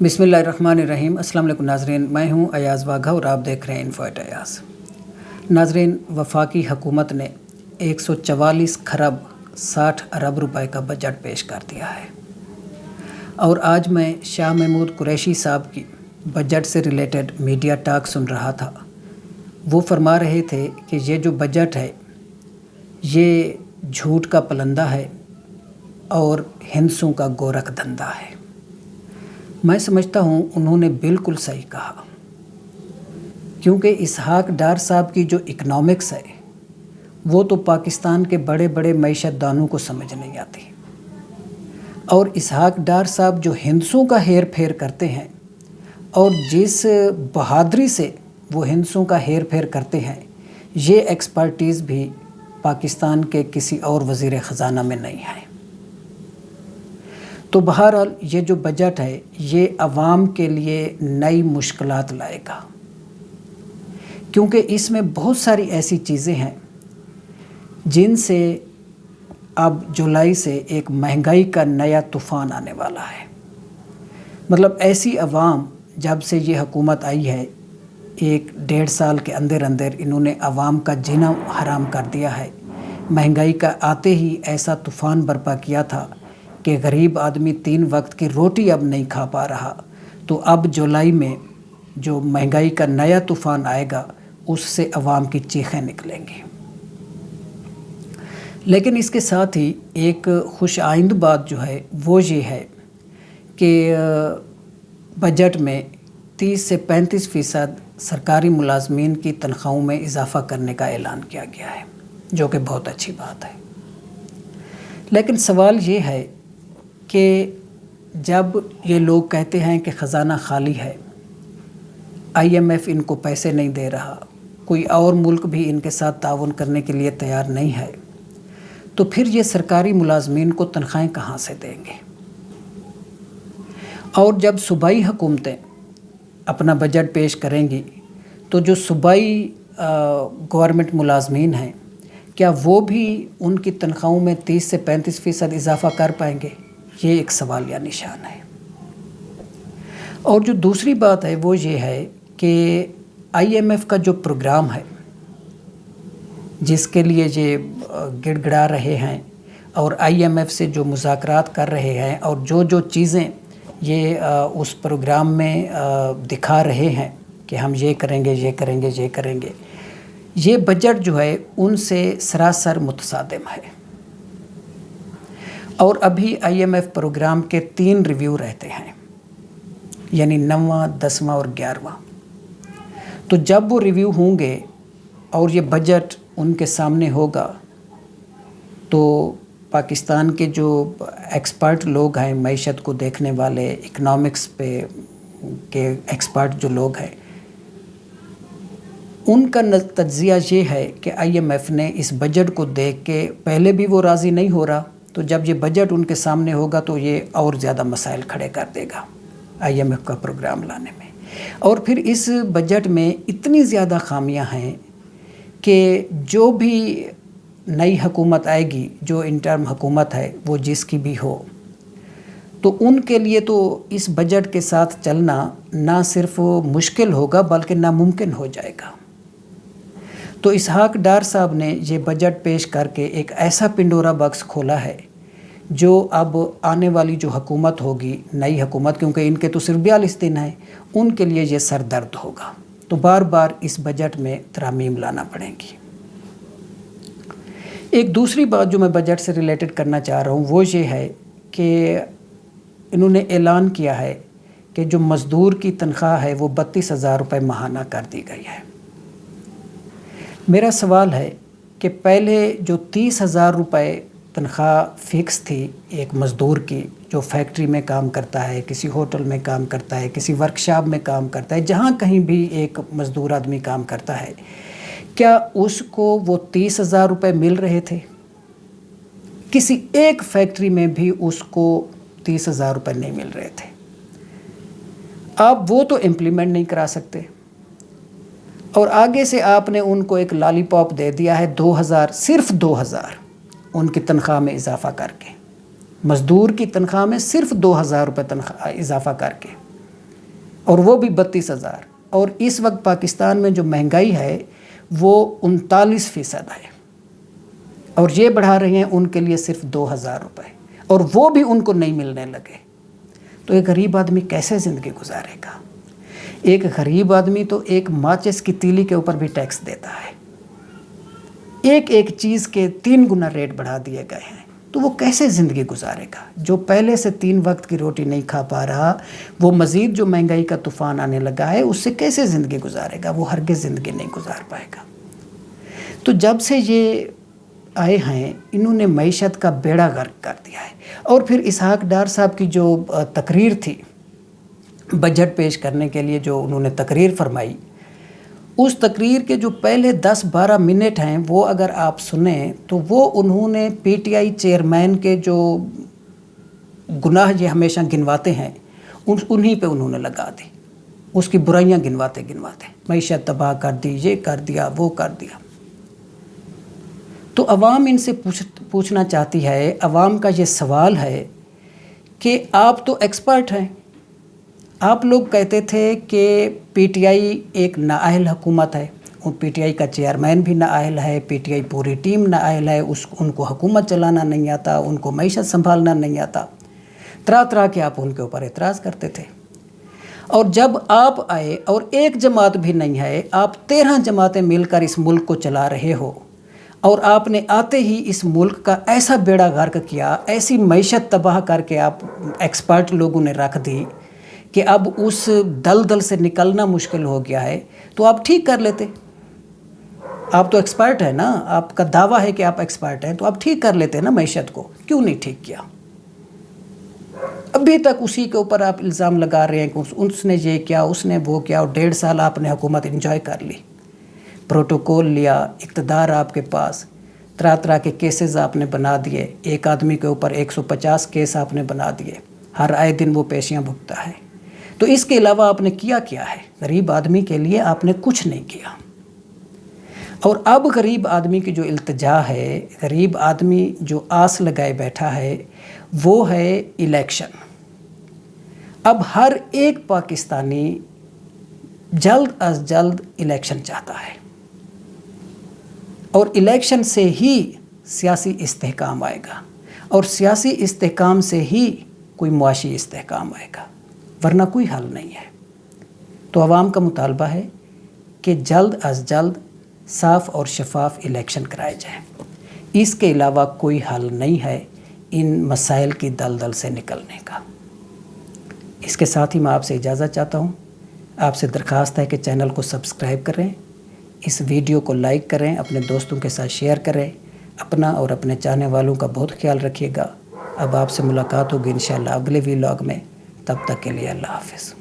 बिस्मिल्लाहिर्रहमानिर्रहीम। अस्सलाम वालेकुम नाज़रीन, मैं हूं अयाज़ वाघा और आप देख रहे हैं इन्फो एट अयाज़। नाज़रीन, वफाकी हुकूमत ने 144 खरब 60 अरब रुपए का बजट पेश कर दिया है और आज मैं शाह महमूद कुरैशी साहब की बजट से रिलेटेड मीडिया टॉक सुन रहा था। वो फरमा रहे थे कि ये जो बजट है ये झूठ का पलंदा है और हिंसों का गोरख धंधा है। मैं समझता हूँ उन्होंने बिल्कुल सही कहा, क्योंकि इसहाक डार साहब की जो इकनॉमिक्स है वो तो पाकिस्तान के बड़े बड़े मईशतदानों को समझ नहीं आती। और इसहाक डार साहब जो हिंसों का हेर फेर करते हैं और जिस बहादुरी से वो हिंसों का हेर फेर करते हैं, ये एक्सपर्टीज़ भी पाकिस्तान के किसी और वज़ीर ख़ज़ाना में नहीं है। तो बहरहाल ये जो बजट है ये अवाम के लिए नई मुश्किलात लाएगा, क्योंकि इसमें बहुत सारी ऐसी चीज़ें हैं जिनसे अब जुलाई से एक महंगाई का नया तूफ़ान आने वाला है। मतलब ऐसी अवाम जब से ये हुकूमत आई है, 1-1.5 साल के अंदर अंदर इन्होंने अवाम का जीना हराम कर दिया है। महंगाई का आते ही ऐसा तूफ़ान बर्पा किया था कि गरीब आदमी 3 वक्त की रोटी अब नहीं खा पा रहा। तो अब जुलाई में जो महंगाई का नया तूफ़ान आएगा उससे अवाम की चीखें निकलेंगी। लेकिन इसके साथ ही एक खुश आइंद बात जो है वो ये है कि बजट में 30 से 35% सरकारी मुलाजमीन की तनख्वाहों में इजाफ़ा करने का ऐलान किया गया है, जो कि बहुत अच्छी बात है। लेकिन सवाल ये है कि जब ये लोग कहते हैं कि ख़ज़ाना खाली है, IMF इनको पैसे नहीं दे रहा, कोई और मुल्क भी इनके साथ ताउन करने के लिए तैयार नहीं है, तो फिर ये सरकारी मुलाजमीन को तनख्वाहें कहाँ से देंगे? और जब सूबाई हुकूमतें अपना बजट पेश करेंगी तो जो सूबाई गवर्नमेंट मुलाजमीन हैं, क्या वो भी उनकी तनख्वाहों में 30 से 35% इजाफ़ा कर पाएंगे? ये एक सवाल या निशान है। और जो दूसरी बात है वो ये है कि IMF का जो प्रोग्राम है जिसके लिए ये गिड़गिड़ा रहे हैं और IMF से जो मुज़ाकरात कर रहे हैं और जो चीज़ें ये उस प्रोग्राम में दिखा रहे हैं कि हम ये करेंगे, ये करेंगे, ये करेंगे, ये बजट जो है उनसे सरासर मुतसादिम है। और अभी IMF प्रोग्राम के 3 रिव्यू रहते हैं, यानी 9वां, 10वां और 11वां। तो जब वो रिव्यू होंगे और ये बजट उनके सामने होगा तो पाकिस्तान के जो एक्सपर्ट लोग हैं, मईशत को देखने वाले, इकनॉमिक्स पे के एक्सपर्ट जो लोग हैं, उनका तज्ज़िया ये है कि IMF ने इस बजट को देख के पहले भी वो राज़ी नहीं हो रहा, तो जब ये बजट उनके सामने होगा तो ये और ज़्यादा मसाइल खड़े कर देगा IMF का प्रोग्राम लाने में। और फिर इस बजट में इतनी ज़्यादा खामियां हैं कि जो भी नई हुकूमत आएगी, जो इंटर्म हुकूमत है वो जिसकी भी हो, तो उनके लिए तो इस बजट के साथ चलना ना सिर्फ मुश्किल होगा बल्कि नामुमकिन हो जाएगा। तो इसहाक डार साहब ने ये बजट पेश करके एक ऐसा पिंडोरा बॉक्स खोला है जो अब आने वाली जो हुकूमत होगी, नई हुकूमत, क्योंकि इनके तो सिर्फ 42 दिन हैं, उनके लिए ये सरदर्द होगा। तो बार बार इस बजट में तरामीम लाना पड़ेंगी। एक दूसरी बात जो मैं बजट से रिलेटेड करना चाह रहा हूँ वो ये है कि इन्होंने ऐलान किया है कि जो मज़दूर की तनख्वाह है वो 32,000 रुपये माहाना कर दी गई है। मेरा सवाल है कि पहले जो 30,000 रुपये तनख्वाह फ़िक्स थी एक मज़दूर की, जो फैक्ट्री में काम करता है, किसी होटल में काम करता है, किसी वर्कशॉप में काम करता है, जहाँ कहीं भी एक मज़दूर आदमी काम करता है, क्या उसको वो 30,000 रुपये मिल रहे थे? किसी एक फैक्ट्री में भी उसको 30,000 रुपये नहीं मिल रहे थे। आप वो तो इम्प्लीमेंट नहीं करा सकते और आगे से आपने उनको एक लॉलीपॉप दे दिया है 2,000, सिर्फ 2,000 उनकी तनख्वाह में इजाफ़ा करके, मज़दूर की तनख्वाह में सिर्फ 2,000 रुपये तनख्वाह इजाफ़ा करके। और वो भी 32,000। और इस वक्त पाकिस्तान में जो महंगाई है वो 39% है, और ये बढ़ा रहे हैं उनके लिए सिर्फ 2,000 रुपये, और वो भी उनको नहीं मिलने लगे। तो एक गरीब आदमी कैसे ज़िंदगी गुजारेगा? एक गरीब आदमी तो एक माचिस की तीली के ऊपर भी टैक्स देता है। एक एक चीज़ के 3 गुना रेट बढ़ा दिए गए हैं, तो वो कैसे ज़िंदगी गुजारेगा? जो पहले से 3 वक्त की रोटी नहीं खा पा रहा, वो मज़ीद जो महंगाई का तूफ़ान आने लगा है उससे कैसे ज़िंदगी गुजारेगा? वो हरगिज़ ज़िंदगी नहीं गुजार पाएगा। तो जब से ये आए हैं इन्होंने मईशत का बेड़ा गर्क कर दिया है। और फिर इसहाक डार साहब की जो तकरीर थी बजट पेश करने के लिए, जो उन्होंने तकरीर फरमाई, उस तकरीर के जो पहले 10-12 मिनट हैं वो अगर आप सुने तो वो उन्होंने पीटीआई चेयरमैन के जो गुनाह ये हमेशा गिनवाते हैं उन्हीं पे उन्होंने लगा दी। उसकी बुराइयां गिनवाते मईशत तबाह कर दी, ये कर दिया, वो कर दिया। तो अवाम इनसे पूछना चाहती है, अवाम का ये सवाल है कि आप तो एक्सपर्ट हैं। आप लोग कहते थे कि पीटीआई एक नाअहल हुकूमत है, और पीटीआई का चेयरमैन भी नाअहल है, पीटीआई पूरी टीम नाअहल है, उनको हुकूमत चलाना नहीं आता, उनको मईशत संभालना नहीं आता। तरह तरह के आप उनके ऊपर एतराज़ करते थे। और जब आप आए और एक जमात भी नहीं है, आप 13 जमातें मिलकर इस मुल्क को चला रहे हो, और आपने आते ही इस मुल्क का ऐसा बेड़ा गर्क किया, ऐसी मईशत तबाह करके आप एक्सपर्ट लोगों ने रख दी कि अब उस दलदल से निकलना मुश्किल हो गया है। तो आप ठीक कर लेते। आप तो एक्सपर्ट हैं ना, आपका दावा है कि आप एक्सपर्ट हैं, तो आप ठीक कर लेते ना मईशत को। क्यों नहीं ठीक किया? अभी तक उसी के ऊपर आप इल्ज़ाम लगा रहे हैं कि उसने ये किया, उसने वो किया, और 1.5 साल आपने हुकूमत इंजॉय कर ली, प्रोटोकॉल लिया, इक़्तिदार आपके पास, तरह तरह के केसेस आपने बना दिए। एक आदमी के ऊपर 150 केस आपने बना दिए, हर आए दिन वो पेशियाँ भुगता है। तो इसके अलावा आपने किया क्या है? गरीब आदमी के लिए आपने कुछ नहीं किया। और अब गरीब आदमी की जो इल्तिजा है, गरीब आदमी जो आस लगाए बैठा है, वो है इलेक्शन। अब हर एक पाकिस्तानी जल्द अज जल्द इलेक्शन चाहता है, और इलेक्शन से ही सियासी इस्तेहकाम आएगा, और सियासी इस्तेहकाम से ही कोई मुआशी इस्तेहकाम आएगा, वरना कोई हल नहीं है। तो आवाम का मुतालबा है कि जल्द अज जल्द साफ़ और शफाफ इलेक्शन कराए जाएँ। इसके अलावा कोई हल नहीं है इन मसाइल की दलदल से निकलने का। इसके साथ ही मैं आपसे इजाज़त चाहता हूँ। आपसे दरख्वास्त है कि चैनल को सब्सक्राइब करें, इस वीडियो को लाइक करें, अपने दोस्तों के साथ शेयर करें। अपना और अपने चाहने वालों का बहुत ख्याल रखिएगा। अब आपसे मुलाकात होगी इंशाअल्लाह अगले व्लॉग में। तब तक के लिए अल्लाह हाफ़िज़।